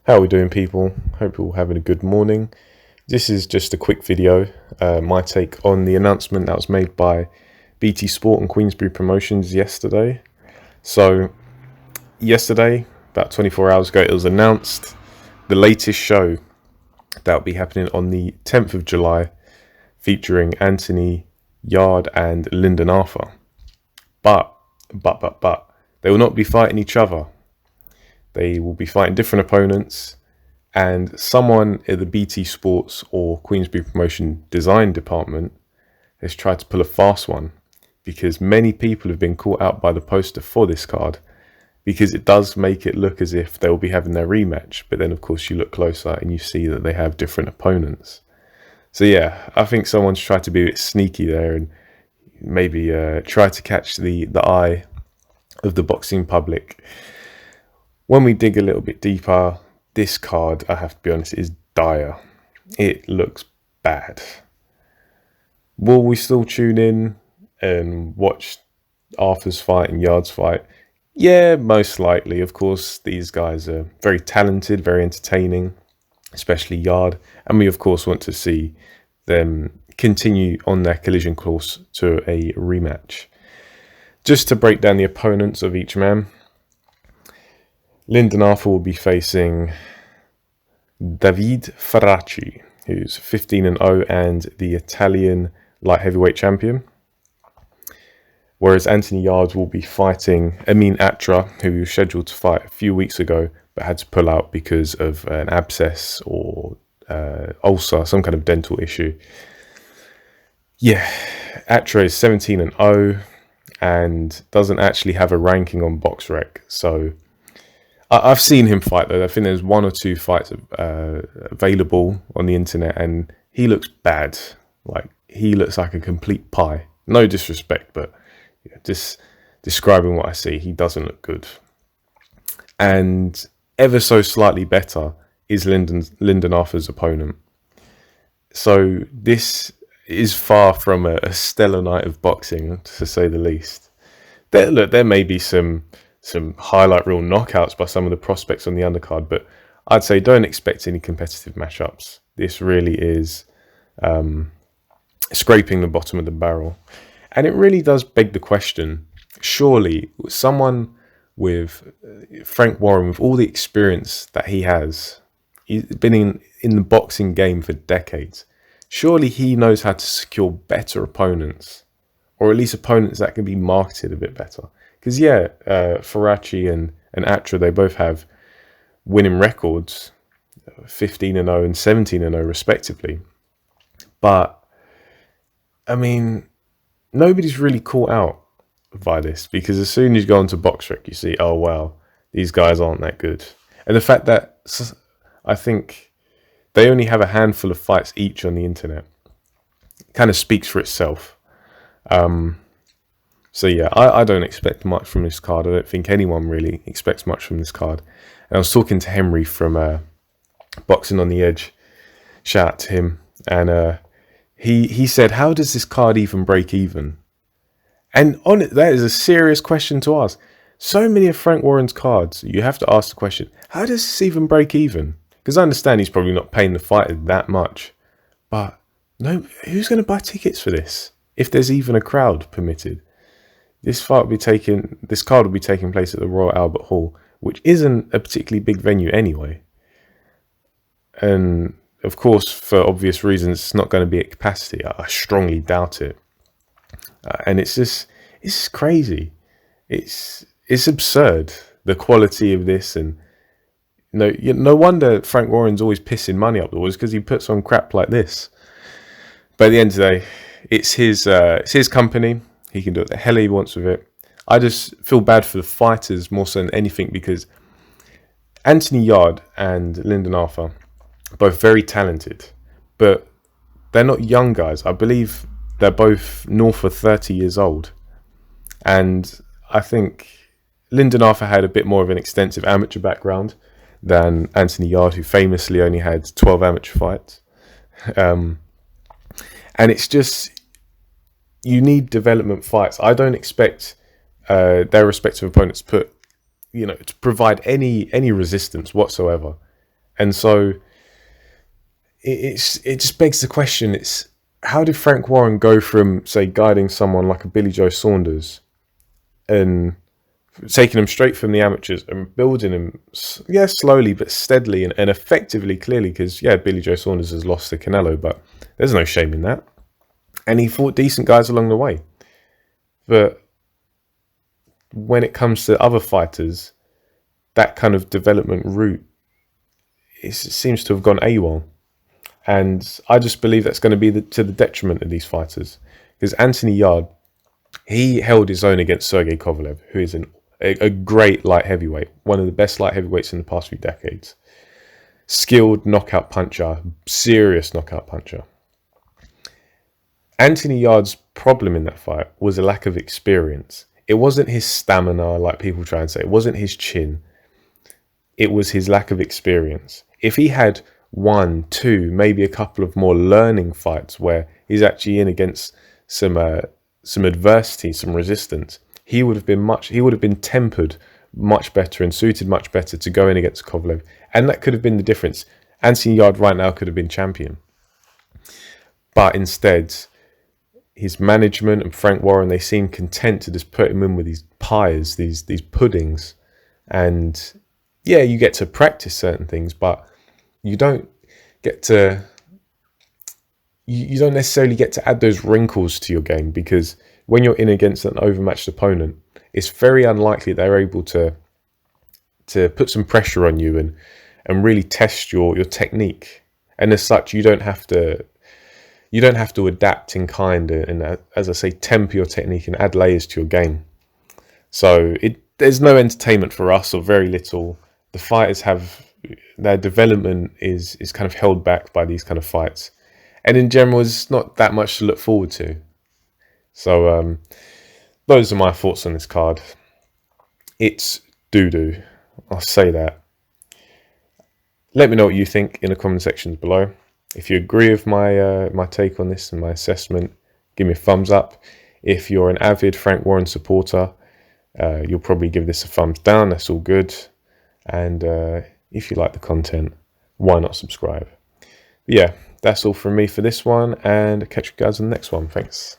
How are we doing, people? Hope you're all having a good morning. This is just a quick video, my take on the announcement that was made by BT Sport and Queensbury Promotions yesterday. So, yesterday, about 24 hours ago, it was announced the latest show that will be happening on the 10th of July, featuring Anthony, Yarde, and Lyndon. But, they will not be fighting each other. They will be fighting different opponents, and someone at the BT Sports or Queensbury Promotion design department has tried to pull a fast one, because many people have been caught out by the poster for this card, because it does make it look as if they'll be having their rematch, but then of course you look closer and you see that they have different opponents. So yeah, I think someone's tried to be a bit sneaky there and maybe try to catch the eye of the boxing public. When we dig a little bit deeper, this card, I have to be honest, is dire. It looks bad. Will we still tune in and watch Arthur's fight and Yarde's fight? Yeah, most likely. Of course, these guys are very talented, very entertaining, especially Yarde. And we, of course, want to see them continue on their collision course to a rematch. Just to break down the opponents of each man, Lyndon will be facing David Ferracci, who's 15-0 and the Italian light heavyweight champion. Whereas Anthony Yarde will be fighting Amin Atra, who was scheduled to fight a few weeks ago, but had to pull out because of an abscess or ulcer, some kind of dental issue. Yeah, Atra is 17-0 and doesn't actually have a ranking on BoxRec, so I've seen him fight though. I think there's one or two fights available on the internet, and he looks bad. Like, he looks like a complete pie. No disrespect, but just describing what I see, he doesn't look good. And ever so slightly better is Lyndon Arthur's opponent. So this is far from a stellar night of boxing, to say the least. There may be some highlight reel knockouts by some of the prospects on the undercard, but I'd say don't expect any competitive matchups. This really is scraping the bottom of the barrel. And it really does beg the question, surely someone with Frank Warren, with all the experience that he has, he's been in the boxing game for decades, surely he knows how to secure better opponents, or at least opponents that can be marketed a bit better. Because yeah, Ferracci and Atra, they both have winning records, 15-0 and 17-0 respectively. But I mean, nobody's really caught out by this, because as soon as you go onto BoxRec, you see, oh wow, these guys aren't that good. And the fact that I think they only have a handful of fights each on the internet kind of speaks for itself. So yeah, I don't expect much from this card. I don't think anyone really expects much from this card. And I was talking to Henry from Boxing on the Edge. Shout out to him. And he said, how does this card even break even? And on it, that is a serious question to ask. So many of Frank Warren's cards, you have to ask the question, how does this even break even? Because I understand he's probably not paying the fighter that much. But no, who's going to buy tickets for this? If there's even a crowd permitted. This card will be taking place at the Royal Albert Hall, which isn't a particularly big venue anyway. And of course, for obvious reasons, it's not going to be at capacity. I strongly doubt it. And it's just crazy. It's absurd, the quality of this. And no wonder Frank Warren's always pissing money up the walls, because he puts on crap like this. But at the end of the day, it's his company. He can do what the hell he wants with it. I just feel bad for the fighters more so than anything, because Anthony Yarde and Lyndon are both very talented, but they're not young guys. I believe they're both north of 30 years old. And I think Lyndon had a bit more of an extensive amateur background than Anthony Yarde, who famously only had 12 amateur fights. And it's just, you need development fights. I don't expect their respective opponents to provide any resistance whatsoever. And so it just begs the question, it's how did Frank Warren go from, say, guiding someone like a Billy Joe Saunders and taking him straight from the amateurs and building him, yeah, slowly but steadily and effectively, clearly, because, yeah, Billy Joe Saunders has lost to Canelo, but there's no shame in that. And he fought decent guys along the way. But when it comes to other fighters, that kind of development route, it seems to have gone AWOL. And I just believe that's going to be to the detriment of these fighters. Because Anthony Yarde, he held his own against Sergey Kovalev, who is a great light heavyweight, one of the best light heavyweights in the past few decades. Skilled knockout puncher, serious knockout puncher. Anthony Yarde's problem in that fight was a lack of experience. It wasn't his stamina, like people try and say. It wasn't his chin. It was his lack of experience. If he had 1, 2, maybe a couple of more learning fights where he's actually in against some adversity, some resistance, he would have been tempered much better and suited much better to go in against Kovalev. And that could have been the difference. Anthony Yarde right now could have been champion. But instead, his management and Frank Warren, they seem content to just put him in with these pies, these puddings. And yeah, you get to practice certain things, but you don't get to, you don't necessarily get to add those wrinkles to your game, because when you're in against an overmatched opponent, it's very unlikely they're able to put some pressure on you and really test your technique. And as such, you don't have to adapt in kind and, as I say, temper your technique and add layers to your game. So there's no entertainment for us, or very little. The fighters their development is kind of held back by these kind of fights. And in general, there's not that much to look forward to. So those are my thoughts on this card. It's doo-doo. I'll say that. Let me know what you think in the comment sections below. If you agree with my take on this and my assessment, give me a thumbs up. If you're an avid Frank Warren supporter, you'll probably give this a thumbs down. That's all good. And if you like the content, why not subscribe? But yeah, that's all from me for this one, and catch you guys in the next one. Thanks.